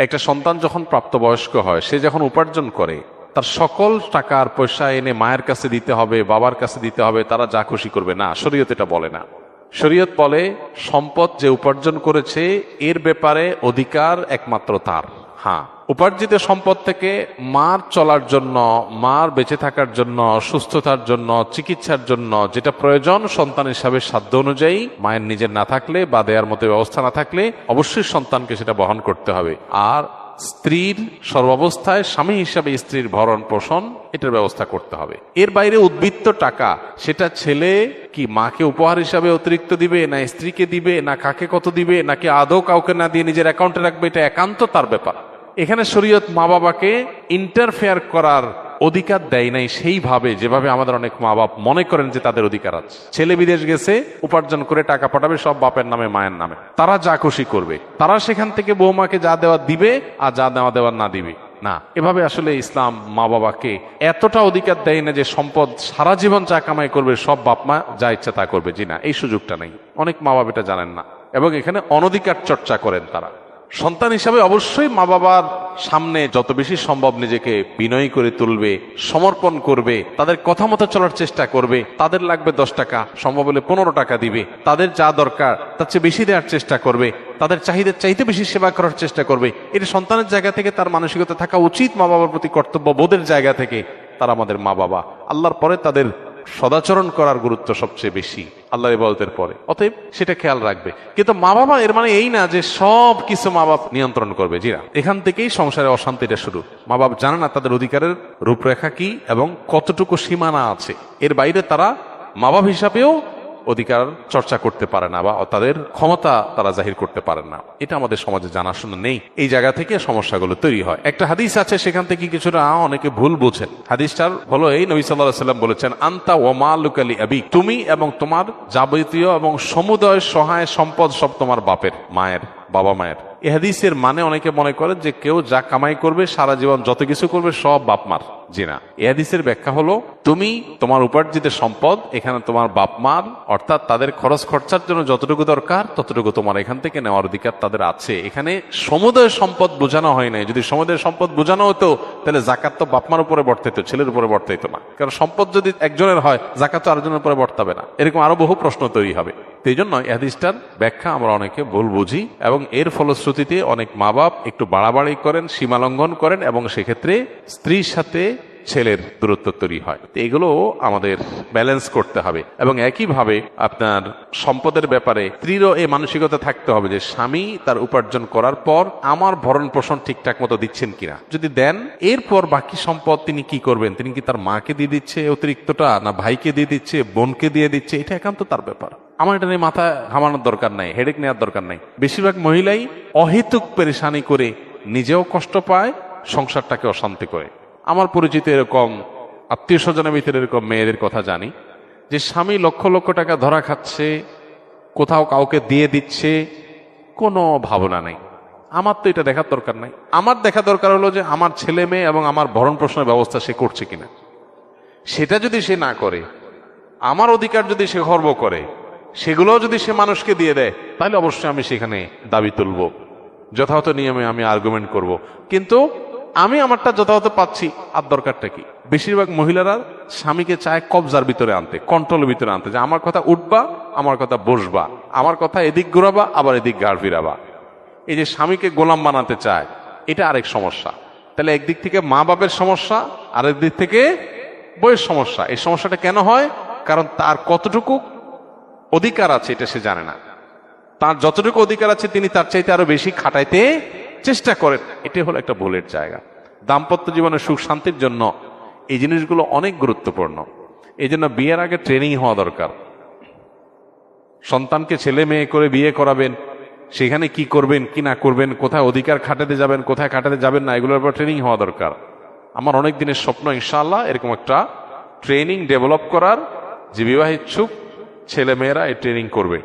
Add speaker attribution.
Speaker 1: একটা সন্তান যখন প্রাপ্তবয়স্ক হয়, সে যখন উপার্জন করে, তার সকল টাকা আর পয়সা এনে মায়ের কাছে দিতে হবে, বাবার কাছে দিতে হবে, তারা যা খুশি করবে না। শরীয়ত এটা বলে না। শরীয়ত বলে সম্পদ যে উপার্জন করেছে এর ব্যাপারে অধিকার একমাত্র তার। হ্যাঁ, উপার্জিত সম্পদ থেকে মার চলার জন্য, মার বেঁচে থাকার জন্য, সুস্থতার জন্য, চিকিৎসার জন্য যেটা প্রয়োজন সন্তান হিসাবে সাধ্য অনুযায়ী, মায়ের নিজের না থাকলে বা দেওয়ার মতো ব্যবস্থা না থাকলে অবশ্যই সন্তানকে সেটা বহন করতে হবে। আর স্ত্রীর সর্বাবস্থায় স্বামী হিসাবে স্ত্রীর ভরণ পোষণ এটার ব্যবস্থা করতে হবে। এর বাইরে উদ্বৃত্ত টাকা সেটা ছেলে কি মাকে উপহার হিসাবে অতিরিক্ত দিবে, না স্ত্রীকে দিবে, না কাকে কত দিবে, নাকি আদৌ কাউকে না দিয়ে নিজের অ্যাকাউন্টে রাখবে, এটা একান্ত তার ব্যাপার। এখানে শরীয়ত মা বাবাকে ইন্টারফেয়ার করার অধিকার দেয় নাই সেইভাবে যেভাবে আমাদের অনেক মা বাপ মনে করেন যে তাদের অধিকার আছে। ছেলে বিদেশ গেছে, উপার্জন করে টাকা পাঠাবে সব বাপের নামে মায়ের নামে, তারা যা খুশি করবে, তারা সেখান থেকে বৌমাকে যা দেওয়া দিবে আর যা দেওয়া দেওয়ার না দিবে না। এভাবে আসলে ইসলাম মা বাবাকে এতটা অধিকার দেয় না যে সম্পদ সারা জীবন যা কামাই করবে সব বাপ মা যা ইচ্ছা তা করবে। জি না, এই সুযোগটা নেই। অনেক মা বাবা এটা জানেন না এবং এখানে অনধিকার চর্চা করেন তারা। সন্তান হিসাবে অবশ্যই মা বাবার সামনে যত বেশি সম্ভব নিজেকে বিনয়ী করে তুলবে, সমর্পণ করবে, তাদের কথা মতো চলার চেষ্টা করবে। তাদের লাগবে 10 টাকা, সম্ভব হলে 15 টাকা দিবে। তাদের যা দরকার তার চেয়ে বেশি দেওয়ার চেষ্টা করবে, তাদের চাহিদার চাইতে বেশি সেবা করার চেষ্টা করবে। এটা সন্তানের জায়গা থেকে তার মানসিকতা থাকা উচিত। মা বাবার প্রতি কর্তব্য বোধের জায়গা থেকে তারা আমাদের মা বাবা। আল্লাহর পরে তাদের সদাচরণ করার গুরুত্ব সবচেয়ে বেশি আল্লাহর ইবাদতের পরে, অতএব সেটা খেয়াল রাখবে। কিন্তু মা বাবা এর মানে এই না যে সব কিছু মা বাপ নিয়ন্ত্রণ করবে। জি না, এখান থেকেই সংসারে অশান্তিটা শুরু। মা বাপ জানে না তাদের অধিকারের রূপরেখা কি এবং কতটুকু সীমানা আছে। এর বাইরে তারা মা বাপ হিসাবেও অধিকার চর্চা করতে পারে না বা তাদের ক্ষমতা তারা জাহির করতে পারে না। এটা আমাদের সমাজে জানাশোনা নেই। এই জায়গা থেকে সমস্যাগুলো তৈরি হয়। একটা হাদিস আছে, সেখান থেকে কিছুটা অনেকে ভুল বুঝেন। হাদিসটার হলো এই, নবী সাল্লাল্লাহু আলাইহি ওয়াসাল্লাম বলেছেন, আনতা ওয়া মালুকা লি আবিক, তুমি এবং তোমার যাবতীয় এবং সমুদয় সহায় সম্পদ সব তোমার বাপের, মায়ের, বাবা মায়ের। এই হাদিসের মানে অনেকে মনে করে যে কেউ যা কামাই করবে সারা জীবন যত কিছু করবে সব বাপ মার। জি না, এই হাদিসের ব্যাখ্যা হলো তুমি তোমার উপার্জিত সম্পদ এখানে তোমার বাপ মার, অর্থাৎ তাদের খরচ খরচার জন্য যতটুকু দরকার ততটুকু তোমার এখান থেকে নেওয়ার অধিকার তাদের আছে। এখানে সমুদয় সম্পদ বোঝানো হয় নাই। যদি সমুদয় সম্পদ বোঝানো হতো তাহলে জাকাত তো বাপ মার উপরে বর্তাইতো, ছেলের উপরে বর্তাইতো না। কারণ সম্পদ যদি একজনের হয় জাকাত তো আরেকজনের উপরে বর্তাবে না। এরকম আরো বহু প্রশ্ন তৈরি হবে। এই জন্য এই হাদিসটার ব্যাখ্যা আমরা অনেকে ভুল বুঝি এবং এর ফলশ্রুতিতে অনেক মা বাপ একটু বাড়াবাড়ি করেন, সীমা লঙ্ঘন করেন এবং সেক্ষেত্রে স্ত্রীর সাথে ছেলের দূরত্ব তৈরি হয়। এগুলো আমাদের ব্যালেন্স করতে হবে এবং একইভাবে আপনার সম্পদের ব্যাপারে স্ত্রীরও এই মানসিকতা থাকতে হবে যে স্বামী তার উপার্জন করার পর আমার ভরণ পোষণ ঠিকঠাক মতো দিচ্ছেন কিনা। যদি দেন, এরপর বাকি সম্পদ তিনি কি করবেন? তিনি কি তার মাকে দিয়ে দিচ্ছে অতিরিক্তটা, না ভাইকে দিয়ে দিচ্ছে, বোনকে দিয়ে দিচ্ছে? এটা একান্ত তার ব্যাপার। আমার এটা নিয়ে মাথা ঘামানোর দরকার নাই, হেডেক নেওয়ার দরকার নাই। বেশিরভাগ মহিলাই অহেতুক পেরেশানি করে নিজেও কষ্ট পায়, সংসারটাকে অশান্তি করে। আমার পরিচিত এরকম আত্মীয় স্বজনের ভিতরে এরকম মেয়েদের কথা জানি যে স্বামী লক্ষ লক্ষ টাকা ধরা খাচ্ছে, কোথাও কাউকে দিয়ে দিচ্ছে, কোনো ভাবনা নেই। আমার তো এটা দেখার দরকার নাই। আমার দেখা দরকার হলো যে আমার ছেলে মেয়ে এবং আমার ভরণ পোষণের ব্যবস্থা সে করছে কিনা। সেটা যদি সে না করে, আমার অধিকার যদি সে খর্ব করে, সেগুলো যদি সে মানুষকে দিয়ে দেয়, তাহলে অবশ্যই আমি সেখানে দাবি তুলব, যথাযথ নিয়মে আমি আর্গুমেন্ট করব। কিন্তু আমি আমারটা যথাযথ পাচ্ছি, আর দরকারটা কি? বেশিরভাগ মহিলারা স্বামীকে চায় কবজার ভিতরে আনতে, কন্ট্রোলের ভিতরে আনতে, যে আমার কথা উঠবা, আমার কথা বসবা, আমার কথা এদিক ঘুরাবা, আবার এদিক গাড় ফিরাবা। এই যে স্বামীকে গোলাম বানাতে চায়, এটা আরেক সমস্যা। তাহলে একদিক থেকে মা বাপের সমস্যা, আরেক দিক থেকে বইয়ের সমস্যা। এই সমস্যাটা কেন হয়? কারণ তার কতটুকু অধিকার আছে এটা সে জানে না। তার যতটুকু অধিকার আছে তিনি তার চাইতে আরো বেশি খাটাইতে চেষ্টা করেন। এটাই হলো একটা ভুলের জায়গা। দাম্পত্য জীবনের সুখ শান্তির জন্য এই জিনিসগুলো অনেক গুরুত্বপূর্ণ। এই জন্য বিয়ের আগে ট্রেনিং হওয়া দরকার। সন্তানকে ছেলে মেয়ে করে বিয়ে করাবেন, সেখানে কি করবেন কি না করবেন, কোথায় অধিকার খাটাতে যাবেন, কোথায় খাটাতে যাবেন না, এগুলোর উপর ট্রেনিং হওয়া দরকার। আমার অনেক দিনের স্বপ্ন ইনশাআল্লাহ এরকম একটা ট্রেনিং ডেভেলপ করার, যে বিবাহ ইচ্ছুক ছেলে মেয়েরা এই ট্রেনিং করবে।